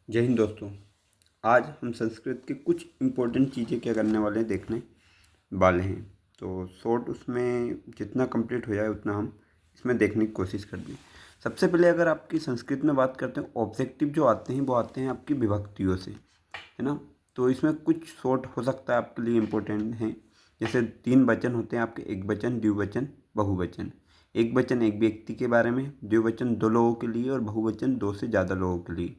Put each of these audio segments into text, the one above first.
जय हिंद दोस्तों। आज हम संस्कृत की कुछ इम्पोर्टेंट चीज़ें क्या करने वाले हैं देखने वाले हैं। तो शॉर्ट उसमें जितना कंप्लीट हो जाए उतना हम इसमें देखने की कोशिश करते हैं। सबसे पहले अगर आपकी संस्कृत में बात करते हैं, ऑब्जेक्टिव जो आते हैं वो आते हैं आपकी विभक्तियों से, है ना। तो इसमें कुछ शॉर्ट हो सकता है आपके लिए इम्पोर्टेंट हैं। जैसे 3 वचन होते हैं आपके, एक वचन, द्विवचन, बहुवचन। एक वचन एक व्यक्ति के बारे में, द्विवचन 2 लोगों के लिए और बहुवचन 2 से ज़्यादा लोगों के लिए।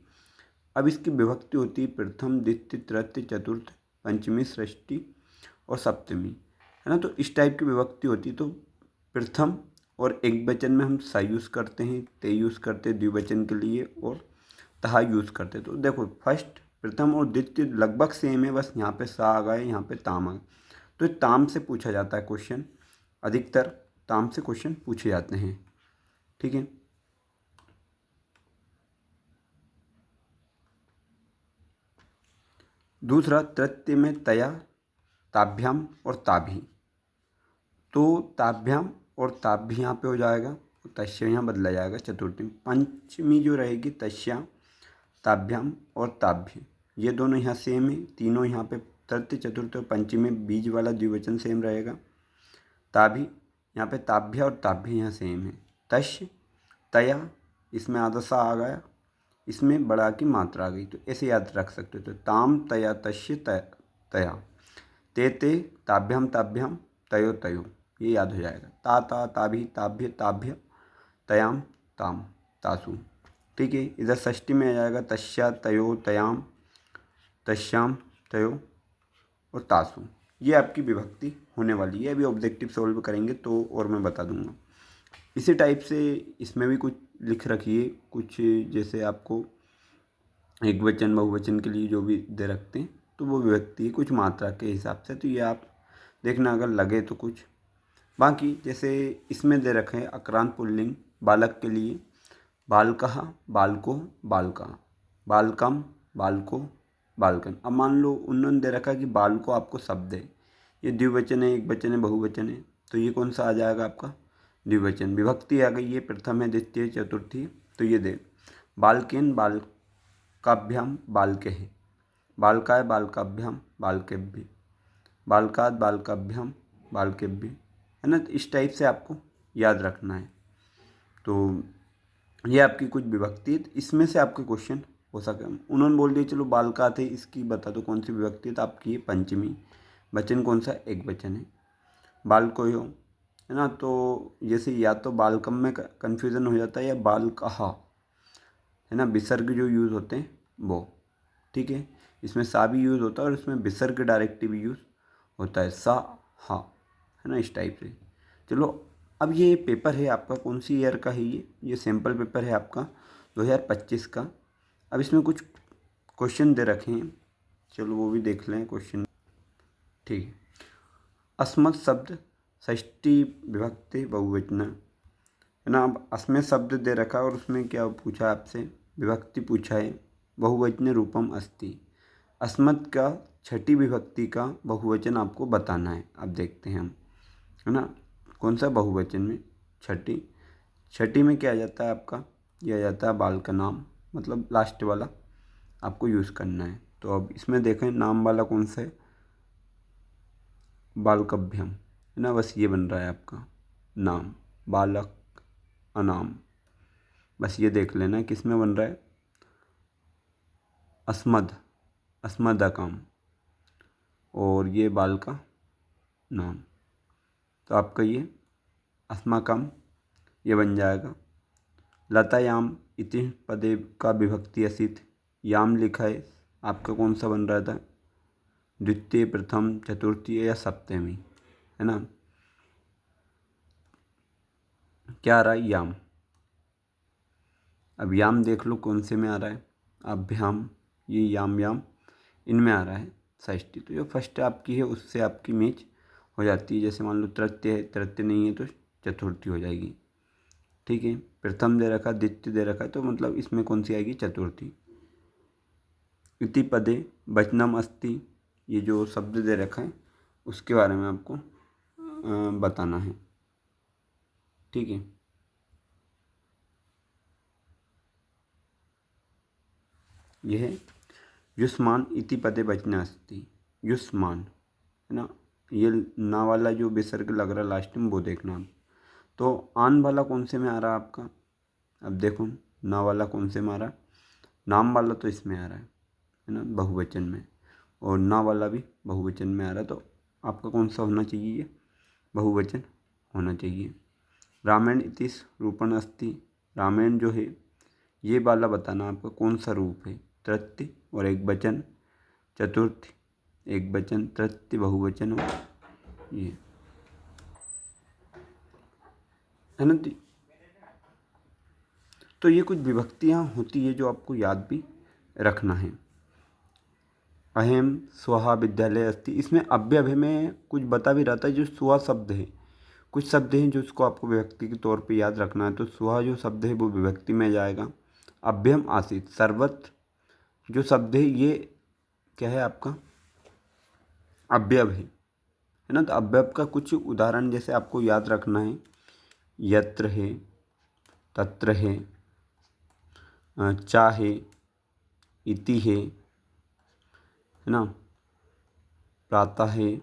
अब इसकी विभक्ति होती है प्रथम, द्वितीय, तृतीय, चतुर्थ, पंचमी, षष्ठी और सप्तमी, है ना। तो इस टाइप की विभक्ति होती है। तो प्रथम और एक वचन में हम सा यूज़ करते हैं, ते यूज़ करते हैं द्विवचन के लिए, और तहा यूज़ करते हैं। तो देखो फर्स्ट, प्रथम और द्वितीय लगभग सेम है, बस यहाँ पे सा आ गया, यहाँ पे ताम आ गया। तो ये ताम से पूछा जाता है क्वेश्चन, अधिकतर ताम से क्वेश्चन पूछे जाते हैं, ठीक है। दूसरा, तृतीय में तया, ताभ्याम और ताभी। तो ताभ्याम और ताभी यहाँ पे हो जाएगा, तस्य यहाँ बदला जाएगा चतुर्थी में। पंचमी जो रहेगी तस्या, ताभ्याम और ताभ्य, ये दोनों यहाँ सेम है। तीनों यहाँ पे तृतीय, चतुर्थ और पंचमी में बीज वाला द्विवचन सेम रहेगा। ताभी, यहाँ पे ताभ्य और ताभ्य यहाँ सेम है। तस्य, तया, इसमें आधा सा आ गया, इसमें बड़ा की मात्रा आ गई, तो ऐसे याद रख सकते हो। तो ताम तया तस्य तया, ते ताभ्याम ताभ्याम, तयो तयो, ये याद हो जाएगा। ता ताभी ताभ्य ताभ्य, तयाम ताम तासु, ठीक है। इधर षष्ठी में आ जाएगा तस्या तयो तयाम, तस्याम तयो और तासु। ये आपकी विभक्ति होने वाली है। अभी ऑब्जेक्टिव सॉल्व करेंगे तो और मैं बता दूंगा। इसी टाइप से इसमें भी कुछ लिख रखिए, कुछ जैसे आपको एक वचन बहुवचन के लिए जो भी दे रखते हैं तो वो विभक्ति है कुछ मात्रा के हिसाब से। तो ये आप देखना अगर लगे तो कुछ। बाकी जैसे इसमें दे रखे हैं अक्रांत पुल्लिंग बालक के लिए, बालकः, बालको, बालका, बालकम, बालको, बालकन। अब मान लो उन्होंने दे रखा है कि बालको आपको शब्द है, ये द्विवचन है, एक वचन है, बहुवचन है, तो ये कौन सा आ जाएगा आपका द्विवचन। विभक्ति आ गई, ये प्रथम है, द्वितीय, चतुर्थी। तो ये दे बालकेन बालकाभ्याम बालके, बालकाय बालकाभ्याम बालकेभ्य, बालकाद बालकाभ्याम बालकेभ्य, है ना। तो इस टाइप से आपको याद रखना है। तो ये आपकी कुछ विभक्ति है, इसमें से आपके क्वेश्चन हो सके। उन्होंने बोल दिया चलो बालका थे, इसकी बता दो कौन सी विभक्ति है, तो आपकी ये पंचमी। वचन कौन सा, एक वचन है, बालको हो, है ना। तो जैसे या तो बालकम में कन्फ्यूज़न हो जाता है या बालकहा, है ना, विसर्ग जो यूज़ होते हैं वो, ठीक है। इसमें सा भी यूज़ होता है और इसमें विसर्ग डायरेक्ट भी यूज़ होता है, सा हा, है ना, इस टाइप से। चलो अब ये पेपर है आपका, कौन सी ईयर का है ये सैम्पल पेपर है आपका 2025 का। अब इसमें कुछ क्वेश्चन दे रखे हैं, चलो वो भी देख लें क्वेश्चन, ठीक है। अस्मत् शब्द षष्ठी विभक्ति बहुवचन, है ना। अब अस्मत् शब्द दे रखा है और उसमें क्या पूछा है आपसे, विभक्ति पूछा है, बहुवचन रूपम अस्ति। अस्मत् का छठी विभक्ति का बहुवचन आपको बताना है। अब देखते हैं हम, है ना, कौन सा बहुवचन में छठी। छठी में क्या आ जाता है आपका, यह आ जाता है बाल का नाम, मतलब लास्ट वाला आपको यूज़ करना है। तो अब इसमें देखें नाम वाला कौन सा है, बालकभ्यम, है ना, बस ये बन रहा है आपका नाम, बालक अनाम, बस ये देख लेना किस में बन रहा है, अस्मद, अस्मदकम, और ये बाल का नाम। तो आपका ये अस्माकम ये बन जाएगा। लतायाम इति पदे का विभक्ति असित, याम लिखा है, आपका कौन सा बन रहा था, द्वितीय, प्रथम, चतुर्थी या सप्तमी, है ना। क्या आ रहा है, याम। अब याम देख लो कौन से में आ रहा है, अभ्याम, ये याम याम इनमें आ रहा है षष्ठी। तो जो फर्स्ट आपकी है उससे आपकी मैच हो जाती है। जैसे मान लो तृतीय है, तृतीय नहीं है तो चतुर्थी हो जाएगी, ठीक है। प्रथम दे रखा, द्वितीय दे रखा, तो मतलब इसमें कौन सी आएगी, चतुर्थी। इति पदे वचनम अस्ति, ये जो शब्द दे रखा है उसके बारे में आपको बताना है, ठीक है। ये है युष्मान इति पदे वचने अस्ति, युष्मान है ना, ये ना वाला जो विसर्ग लग रहा है लास्ट में वो देखना आप। तो आन वाला कौन से में आ रहा है आपका, अब देखो ना वाला कौन से में आ रहा है, नाम वाला तो इसमें आ रहा है ना बहुवचन में, और ना वाला भी बहुवचन में आ रहा है, तो आपका कौन सा होना चाहिए, ये बहुवचन होना चाहिए। रामायण इतिस रूपण अस्ति, रामायण जो है ये वाला बताना आपका कौन सा रूप है, तृतीय और एक वचन, चतुर्थ एक वचन, तृतीय बहुवचन और ये है ना। तो ये कुछ विभक्तियाँ होती है जो आपको याद भी रखना है। अहम स्वहा विद्यालय अस्ति, इसमें अव्यय में कुछ बता भी रहा था, जो स्व शब्द है, कुछ शब्द हैं जो उसको आपको विभक्ति के तौर पे याद रखना है, तो स्व जो शब्द है वो विभक्ति में जाएगा। अभ्यम आसीत, सर्वत्र जो शब्द है ये क्या है आपका अव्यय है ना। तो अव्यय का कुछ उदाहरण जैसे आपको याद रखना है, यत्र है, तत्र है, चाहे, इति है ना, प्रातः है,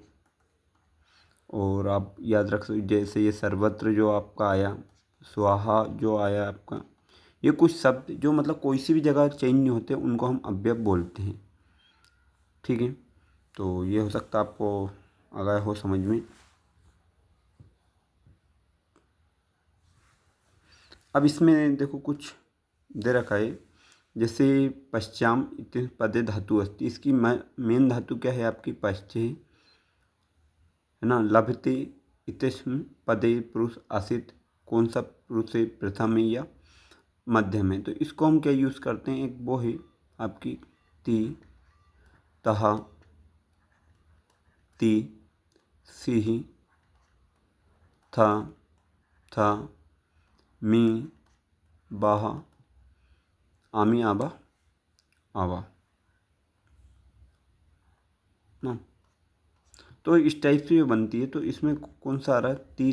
और आप याद रख सकते जैसे ये सर्वत्र जो आपका आया, स्वाहा जो आया आपका, ये कुछ शब्द जो मतलब कोई सी भी जगह चेंज नहीं होते उनको हम अव्यय बोलते हैं। ठीक है, तो ये हो सकता है आपको आ गया हो समझ में। अब इसमें देखो कुछ दे रखा है, जैसे पश्चाम इति पदे धातु अस्ति, इसकी मेन धातु क्या है आपकी पश्च है ना। लभते इतिस्म पदे पुरुष आसित, कौन सा पुरुष है, प्रथम है या मध्य में, तो इसको हम क्या यूज़ करते हैं, एक वो है आपकी ती, तहा, ती, सी, था, मी, बाहा, आमी, आबा, आवा ना। तो इस टाइप से ये बनती है, तो इसमें कौन सा आ रहा है, ती,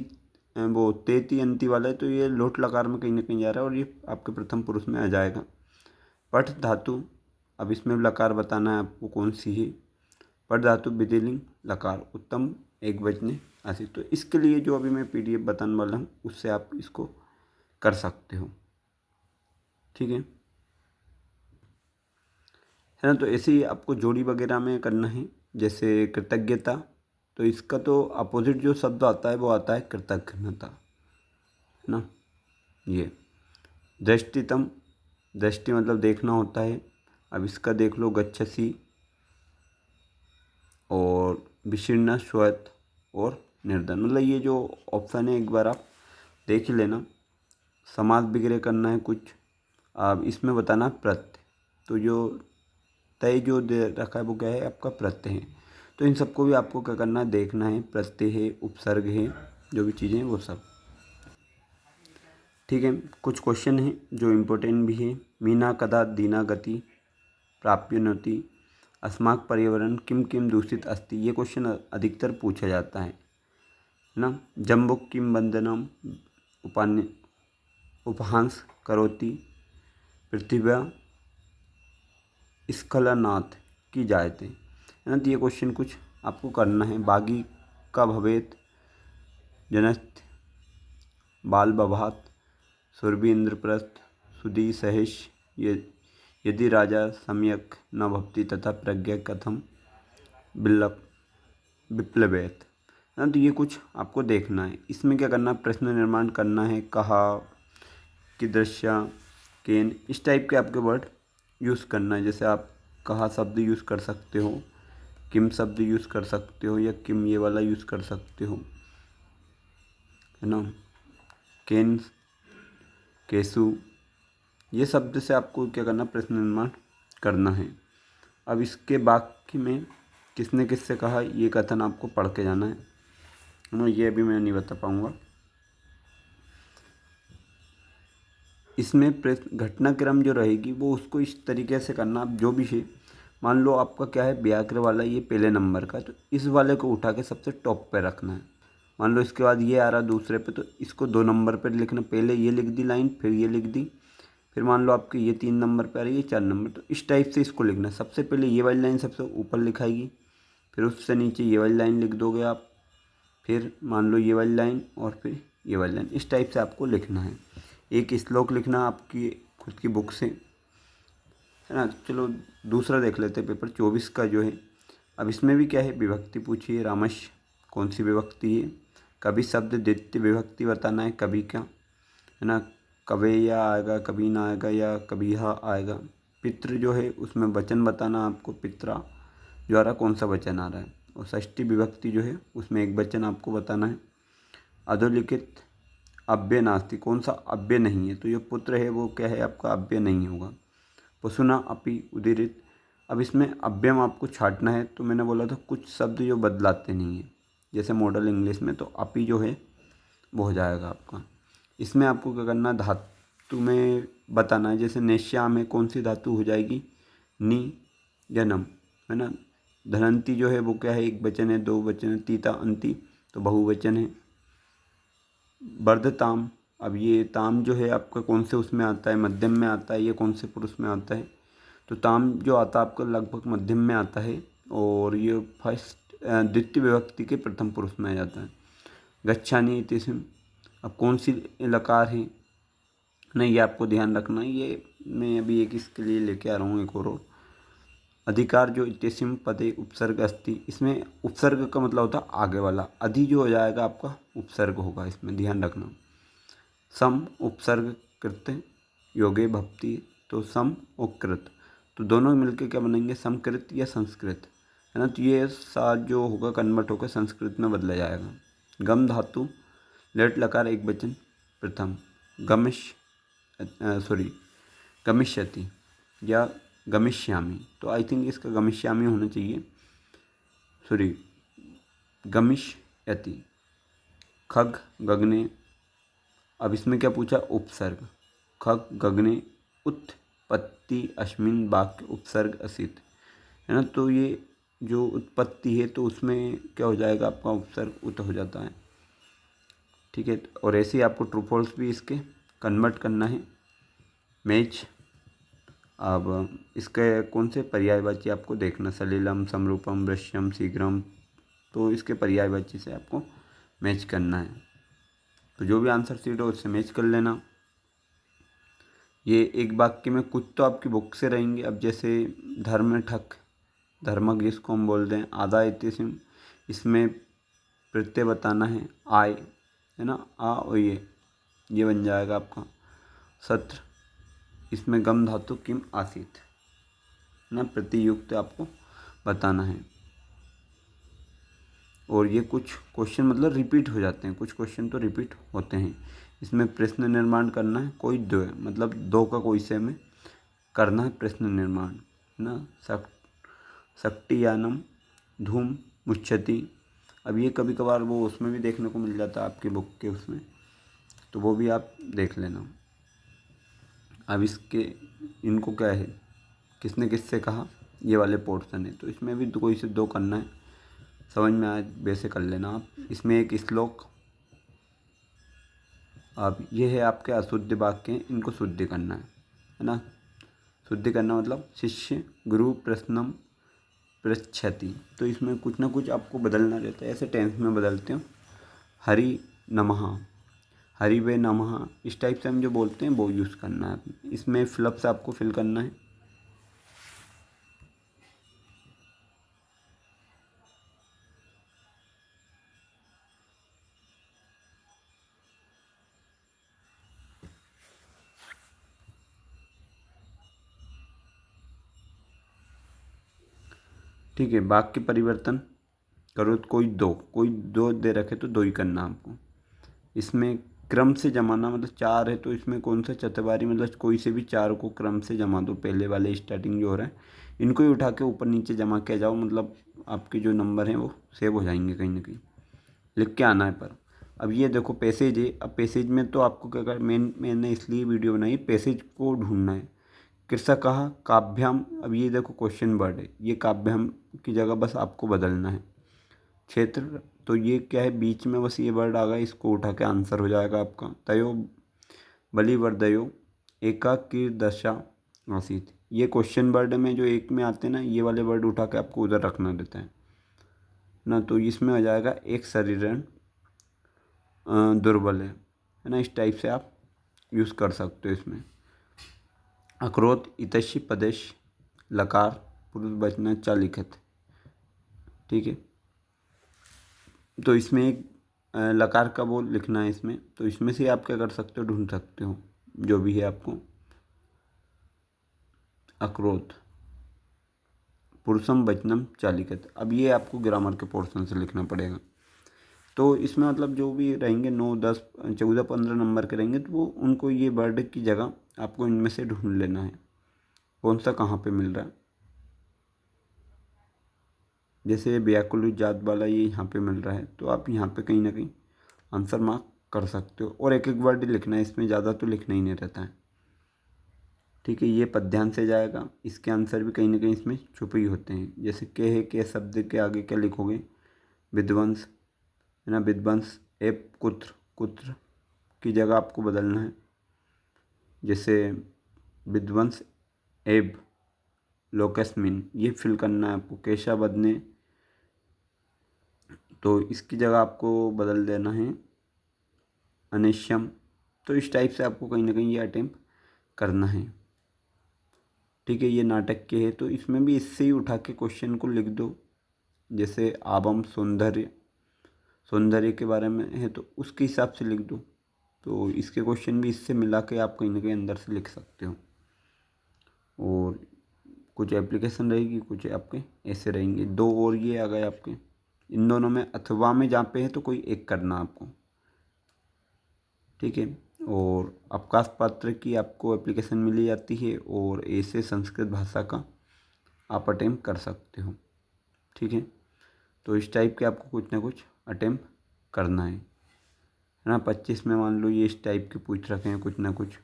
वो तेती अंती वाला है, तो ये लोट लकार में कहीं ना कहीं जा रहा है और ये आपके प्रथम पुरुष में आ जाएगा। पठ धातु, अब इसमें लकार बताना है आपको कौन सी है, पठ धातु विधिलिंग लकार उत्तम एक वचने आसित, तो इसके लिए जो अभी मैं PDF बताने वाला हूँ उससे आप इसको कर सकते हो। ठीक है ना। तो ऐसे ही आपको जोड़ी वगैरह में करना है, जैसे कृतज्ञता, तो इसका तो अपोजिट जो शब्द आता है वो आता है कृतज्ञता ना। ये दृष्टितम, दृष्टि मतलब देखना होता है, अब इसका देख लो गच्छसी, और विशीर्ण, श्वेत और निर्धन, मतलब ये जो ऑप्शन है एक बार आप देख ही लेना। समास वगैरह करना है कुछ, अब इसमें बताना प्रत्यय, तो जो तय जो दे रखा है वो क्या है आपका प्रत्यय है, तो इन सबको भी आपको क्या करना है, देखना है, प्रत्यय है, उपसर्ग है, जो भी चीज़ें हैं वो सब। ठीक है, कुछ क्वेश्चन हैं जो इम्पोर्टेंट भी है। मीना कदा दीना गति प्राप्नुति, अस्माक पर्यावरण किम किम दूषित अस्ति, ये क्वेश्चन अधिकतर पूछा जाता है ना। जम्बुक किम वंदनम उपान्य उपहांस करोति पृथिव्या स्खलनाथ की जायते, है ना। तो ये क्वेश्चन कुछ आपको करना है। बागी का भवेत जनस्थ बाल बभात सुरभि इंद्रप्रस्थ सुधी सहिष, ये यदि राजा सम्यक न भवति तथा प्रज्ञा कथम विप्लवेत, ना। तो ये कुछ आपको देखना है, इसमें क्या करना है, प्रश्न निर्माण करना है, कहा, कीदृश्या, केन, इस टाइप के आपके वर्ड यूज़ करना है। जैसे आप कहा शब्द यूज़ कर सकते हो, किम शब्द यूज़ कर सकते हो, या किम ये वाला यूज़ कर सकते हो, है ना। केन, केसु, ये शब्द से आपको क्या करना, प्रश्न निर्माण करना है। अब इसके वाक्य में किसने किससे कहा, ये कथन आपको पढ़ के जाना है ना, ये अभी मैं नहीं बता पाऊँगा। इसमें घटनाक्रम जो रहेगी वो उसको इस तरीके से करना, आप जो भी है, मान लो आपका क्या है व्याकृत वाला ये पहले नंबर का, तो इस वाले को उठा के सबसे टॉप पे रखना है। मान लो इसके बाद ये आ रहा दूसरे पे, तो इसको 2 नंबर पे लिखना, पहले ये लिख दी लाइन, फिर ये लिख दी, फिर मान लो आपके ये 3 नंबर पे आ रही है 4 नंबर, तो इस टाइप से इसको लिखना है। सबसे पहले ये वाली लाइन सबसे ऊपर लिखाएगी, फिर उससे नीचे ये वाली लाइन लिख दोगे आप, फिर मान लो ये वाली लाइन और फिर ये वाली लाइन। इस टाइप से आपको लिखना है। एक श्लोक लिखना आपकी खुद की बुक से, है ना। चलो दूसरा देख लेते हैं, पेपर 24 का जो है। अब इसमें भी क्या है, विभक्ति पूछी है। रामश कौन सी विभक्ति है, कभी शब्द द्वितीय विभक्ति बताना है, कभी क्या, है ना। कवे या आएगा, कभी ना आएगा, या कभी हा आएगा। पितृ जो है उसमें वचन बताना आपको, पित्रा द्वारा कौन सा वचन आ रहा है। और षष्ठी विभक्ति जो है उसमें एक वचन आपको बताना है। अधोलिखित अव्यय नास्ति, कौन सा अव्यय नहीं है, तो ये पुत्र है वो क्या है आपका, अव्यय नहीं होगा। पशुना अपि उदीरित, अब इसमें अव्यय आपको छांटना है। तो मैंने बोला था कुछ शब्द जो बदलाते नहीं है, जैसे मॉडल इंग्लिश में, तो अपि जो है वो हो जाएगा आपका। इसमें आपको क्या करना है, धातु में बताना है। जैसे नेश्याम में कौन सी धातु हो जाएगी, नी या नम, है ना। धनंती जो है वो क्या है, एक वचन है, दो वचन है। तीता अंति तो बहुवचन है। वर्धताम, अब ये ताम जो है आपका कौन से उसमें आता है, मध्यम में आता है, ये कौन से पुरुष में आता है, तो ताम जो आता है आपका लगभग मध्यम में आता है, और ये द्वितीय विभक्ति के प्रथम पुरुष में आ जाता है। गच्छानी इतिसिम, अब कौन सी लकार है, नहीं ये आपको ध्यान रखना है। ये मैं अभी एक इसके लिए लेके आ रहा हूँ एक और। अधिकार जो इत्यसिम पदे उपसर्ग अस्ति, इसमें उपसर्ग का मतलब होता है आगे वाला। अधि जो हो जाएगा आपका उपसर्ग होगा, इसमें ध्यान रखना। सम उपसर्ग कृत्य योगे भक्ति, तो सम और कृत, तो दोनों मिलके क्या बनेंगे, समकृत या संस्कृत, है ना। तो ये सा जो होगा कन्वर्ट होकर संस्कृत में बदला जाएगा। गम धातु लेट लकार एक वचन प्रथम, गमिष्यति या गमिष्यामि, तो आई थिंक इसका गमिष्यामि होना चाहिए, सॉरी गमिष्यति। खग गगने, अब इसमें क्या पूछा, उपसर्ग। खग गगने उत्पत्ति अस्मिन् वाक्य उपसर्ग असित, है ना। तो ये जो उत्पत्ति है तो उसमें क्या हो जाएगा आपका, उपसर्ग उत हो जाता है, ठीक है। और ऐसे ही आपको ट्रू फॉल्स भी इसके कन्वर्ट करना है। मैच, अब इसके कौन से पर्यायवाची आपको देखना, सलीलम, समरूपम, वृश्यम, शीघ्रम, तो इसके पर्यायवाची से आपको मैच करना है। तो जो भी आंसर सीट हो उससे मैच कर लेना। ये एक वाक्य में कुछ तो आपकी बुक से रहेंगे। अब जैसे धर्म ठक, धर्मक जिसको हम बोलते हैं, आधा इतिसिम, इसमें प्रत्यय बताना है, आय, है ना, आ और ये बन जाएगा आपका। सत्र, इसमें गम धातु किम आसीत, है ना, प्रतियुक्त आपको बताना है। और ये कुछ क्वेश्चन मतलब रिपीट हो जाते हैं, कुछ क्वेश्चन तो रिपीट होते हैं। इसमें प्रश्न निर्माण करना है, कोई दो है मतलब दो का कोई से में करना है प्रश्न निर्माण, है ना। शक्तियानम धूम मुच्छति, अब ये कभी कभार वो उसमें भी देखने को मिल जाता है आपकी बुक के उसमें, तो वो भी आप देख लेना। अब इसके इनको क्या है, किसने किससे कहा, ये वाले पोर्शन है, तो इसमें भी कोई से दो करना है, समझ में आए वैसे कर लेना आप। इसमें एक श्लोक, अब ये है आपके अशुद्ध वाक्य, इनको शुद्ध करना है ना। शुद्ध करना मतलब शिष्य गुरु प्रश्नम पृच्छति, तो इसमें कुछ ना कुछ आपको बदलना रहता है, ऐसे टेंस में बदलते हो। हरि नमः, हरि वे नमः, इस टाइप से हम जो बोलते हैं वो यूज़ करना है। इसमें फिलअप से आपको फिल करना है। ठीक है, वाक्य परिवर्तन करो तो कोई दो दे रखे तो दो ही करना आपको। इसमें क्रम से जमाना मतलब चार है, तो इसमें कौन सा चतवारी मतलब कोई से भी चार को क्रम से जमा दो। पहले वाले स्टार्टिंग जो हो रहा है इनको ही उठा के ऊपर नीचे जमा किया जाओ, मतलब आपके जो नंबर हैं वो सेव हो जाएंगे कहीं ना कहीं, लिख के आना है। पर अब ये देखो पैसेज है, अब पैसेज में तो आपको क्या कर, मैंने इसलिए वीडियो बनाई, पैसेज को ढूंढना है। कृषक कहा काव्याम, अब ये देखो क्वेश्चन वर्ड है, ये काव्याम की जगह बस आपको बदलना है। क्षेत्र, तो ये क्या है बीच में बस ये वर्ड आ गया, इसको उठा के आंसर हो जाएगा आपका। तयो बलिवर्दयो एकाकीर्दशा आसीत्। ये क्वेश्चन वर्ड में जो एक में आते हैं ना, ये वाले वर्ड उठा के आपको उधर रखना रहता है ना। तो इसमें हो जाएगा एक शरीरण दुर्बल है ना। इस टाइप से आप यूज़ कर सकते हो इसमें। अक्रोध इतशी पदेश लकार पुरुष वचन च लिखित। ठीक है, तो इसमें एक लकार का बोल लिखना है इसमें। तो इसमें से आप क्या कर सकते हो, ढूंढ सकते हो जो भी है आपको। अक्रोध पुरुषम वचनम च लिखित। अब ये आपको ग्रामर के पोर्शन से लिखना पड़ेगा। तो इसमें मतलब जो भी रहेंगे 9, 10, 14, 15 नंबर के रहेंगे, तो वो उनको ये वर्ड की जगह आपको इनमें से ढूंढ लेना है कौन सा कहाँ पे मिल रहा है। जैसे व्याकुल जात वाला ये यहाँ पे मिल रहा है, तो आप यहाँ पे कहीं ना कहीं आंसर मार्क कर सकते हो। और एक एक वर्ड लिखना है इसमें, ज़्यादा तो लिखना ही नहीं रहता है। ठीक है, ये पद्यांश से जाएगा। इसके आंसर भी कहीं ना कहीं इसमें छुपे ही होते हैं। जैसे के है, के शब्द के आगे क्या लिखोगे, विध्वंस है ना। विध्वंस एप कुत्र, कुत्र की जगह आपको बदलना है। जैसे विध्वंस एब लोकस्मिन, ये फिल करना है आपको। केशा बदने, तो इसकी जगह आपको बदल देना है अनिश्यम। तो इस टाइप से आपको कहीं ना कहीं ये अटेम्प्ट करना है। ठीक है, ये नाटक के है, तो इसमें भी इससे ही उठा के क्वेश्चन को लिख दो। जैसे आबम सौंदर्य, सौंदर्य के बारे में है तो उसके हिसाब से लिख दो। तो इसके क्वेश्चन भी इससे मिला के आप कहीं ना कहीं अंदर से लिख सकते हो। और कुछ एप्लीकेशन रहेगी, कुछ आपके ऐसे रहेंगे। 2 और ये आ गए आपके। इन दोनों में अथवा में जहाँ पे है तो कोई एक करना आपको। ठीक है, और अवकाश पत्र की आपको एप्लीकेशन मिली जाती है, और ऐसे संस्कृत भाषा का आप अटेम्प्ट कर सकते हो। ठीक है, तो इस टाइप के आपको कुछ ना कुछ अटेम्प्ट करना है ना। 25 में मान लो ये इस टाइप के पूछ रखे हैं कुछ ना कुछ।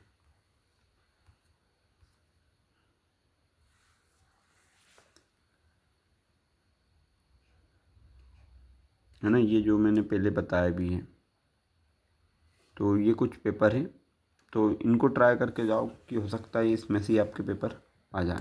है ना, ये जो मैंने पहले बताया भी है। तो ये कुछ पेपर है, तो इनको ट्राई करके जाओ कि हो सकता है इसमें से ही आपके पेपर आ जाए।